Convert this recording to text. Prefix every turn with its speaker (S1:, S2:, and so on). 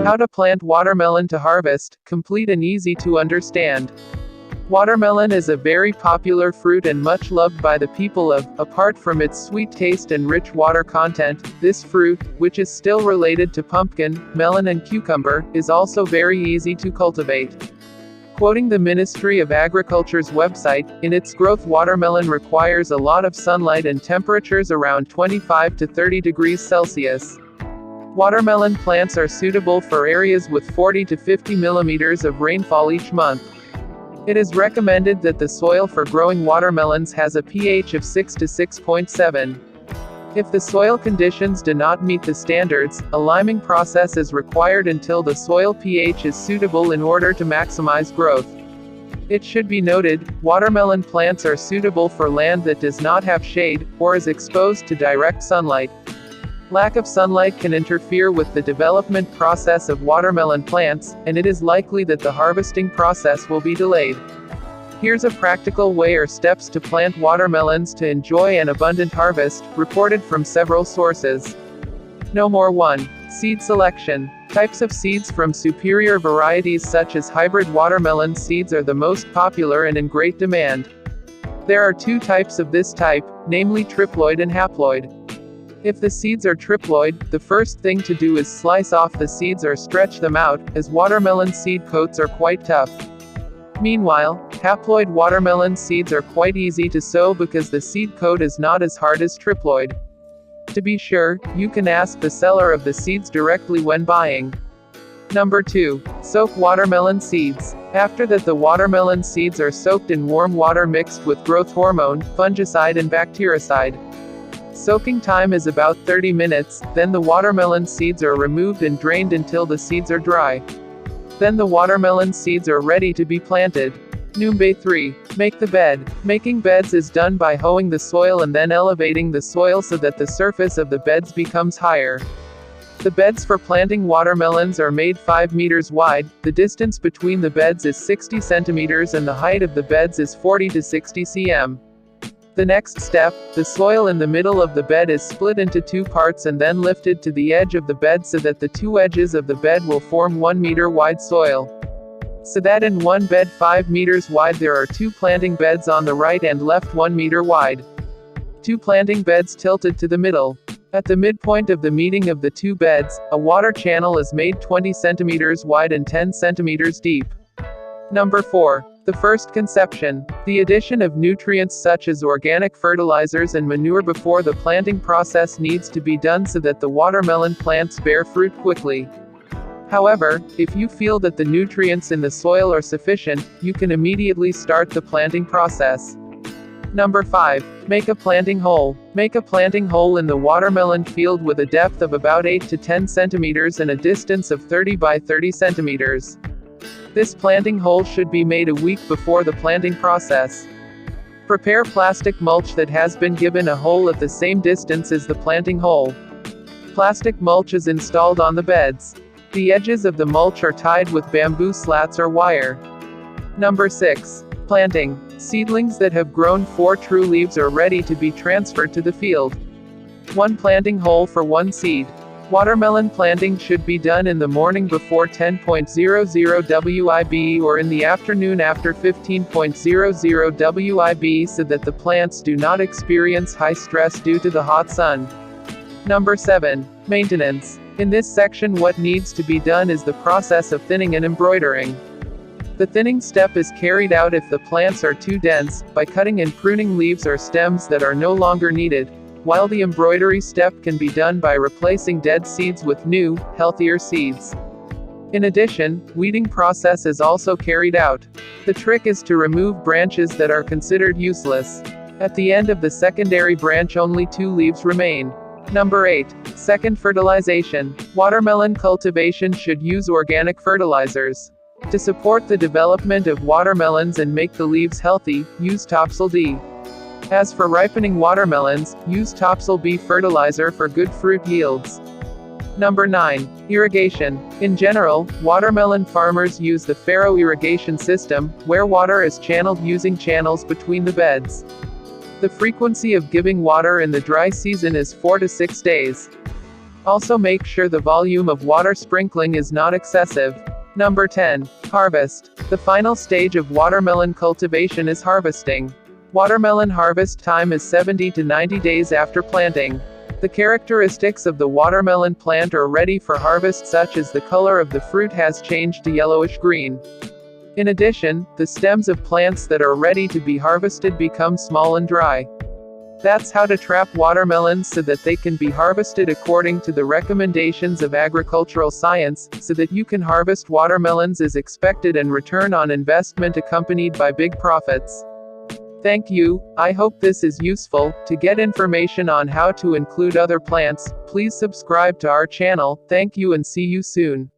S1: How to plant watermelon to harvest, complete and easy to understand. Watermelon is a very popular fruit and much loved by the people of, apart from its sweet taste and rich water content, this fruit, which is still related to pumpkin, melon and cucumber, is also very easy to cultivate. Quoting the Ministry of Agriculture's website, in its growth watermelon requires a lot of sunlight and temperatures around 25 to 30 degrees Celsius. Watermelon plants are suitable for areas with 40 to 50 millimeters of rainfall each month. It is recommended that the soil for growing watermelons has a pH of 6 to 6.7. If the soil conditions do not meet the standards, a liming process is required until the soil pH is suitable in order to maximize growth. It should be noted, watermelon plants are suitable for land that does not have shade, or is exposed to direct sunlight. Lack of sunlight can interfere with the development process of watermelon plants, and it is likely that the harvesting process will be delayed. Here's a practical way or steps to plant watermelons to enjoy an abundant harvest, reported from several sources. No more 1. Seed selection. Types of seeds from superior varieties such as hybrid watermelon seeds are the most popular and in great demand. There are 2 types of this type, namely triploid and haploid. If the seeds are triploid, the first thing to do is slice off the seeds or stretch them out, as watermelon seed coats are quite tough. Meanwhile, haploid watermelon seeds are quite easy to sow because the seed coat is not as hard as triploid. To be sure, you can ask the seller of the seeds directly when buying. Number 2. Soak watermelon seeds. After that, the watermelon seeds are soaked in warm water mixed with growth hormone, fungicide and bactericide. Soaking time is about 30 minutes, then the watermelon seeds are removed and drained until the seeds are dry. Then the watermelon seeds are ready to be planted. Number 3. Make the bed. Making beds is done by hoeing the soil and then elevating the soil so that the surface of the beds becomes higher. The beds for planting watermelons are made 5 meters wide, the distance between the beds is 60 centimeters and the height of the beds is 40 to 60 cm. The next step, the soil in the middle of the bed is split into 2 parts and then lifted to the edge of the bed so that the 2 edges of the bed will form 1 meter wide soil. So that in one bed 5 meters wide there are 2 planting beds on the right and left 1 meter wide. 2 planting beds tilted to the middle. At the midpoint of the meeting of the 2 beds, a water channel is made 20 centimeters wide and 10 centimeters deep. Number 4. The first conception. The addition of nutrients such as organic fertilizers and manure before the planting process needs to be done so that the watermelon plants bear fruit quickly. However, if you feel that the nutrients in the soil are sufficient, you can immediately start the planting process. Number 5. Make a planting hole. Make a planting hole in the watermelon field with a depth of about 8 to 10 centimeters and a distance of 30 by 30 centimeters. This planting hole should be made a week before the planting process. Prepare plastic mulch that has been given a hole at the same distance as the planting hole. Plastic mulch is installed on the beds. The edges of the mulch are tied with bamboo slats or wire. Number 6. Planting. Seedlings that have grown 4 true leaves are ready to be transferred to the field. 1 planting hole for 1 seed. Watermelon planting should be done in the morning before 10:00 WIB or in the afternoon after 15:00 WIB so that the plants do not experience high stress due to the hot sun. Number 7. Maintenance. In this section, what needs to be done is the process of thinning and embroidering. The thinning step is carried out if the plants are too dense, by cutting and pruning leaves or stems that are no longer needed, while the embroidery step can be done by replacing dead seeds with new, healthier seeds. In addition, weeding process is also carried out. The trick is to remove branches that are considered useless. At the end of the secondary branch only 2 leaves remain. Number 8. Second fertilization. Watermelon cultivation should use organic fertilizers. To support the development of watermelons and make the leaves healthy, use Topsoil D. As for ripening watermelons, use Topsoil B fertilizer for good fruit yields. Number 9. Irrigation. In general, watermelon farmers use the furrow irrigation system, where water is channeled using channels between the beds. The frequency of giving water in the dry season is 4 to 6 days. Also make sure the volume of water sprinkling is not excessive. Number 10. Harvest. The final stage of watermelon cultivation is harvesting. Watermelon harvest time is 70 to 90 days after planting. The characteristics of the watermelon plant are ready for harvest, such as the color of the fruit has changed to yellowish green. In addition, the stems of plants that are ready to be harvested become small and dry. That's how to trap watermelons so that they can be harvested according to the recommendations of agricultural science, so that you can harvest watermelons as expected and return on investment accompanied by big profits. Thank you. I hope this is useful. To get information on how to include other plants, please subscribe to our channel. Thank you and see you soon.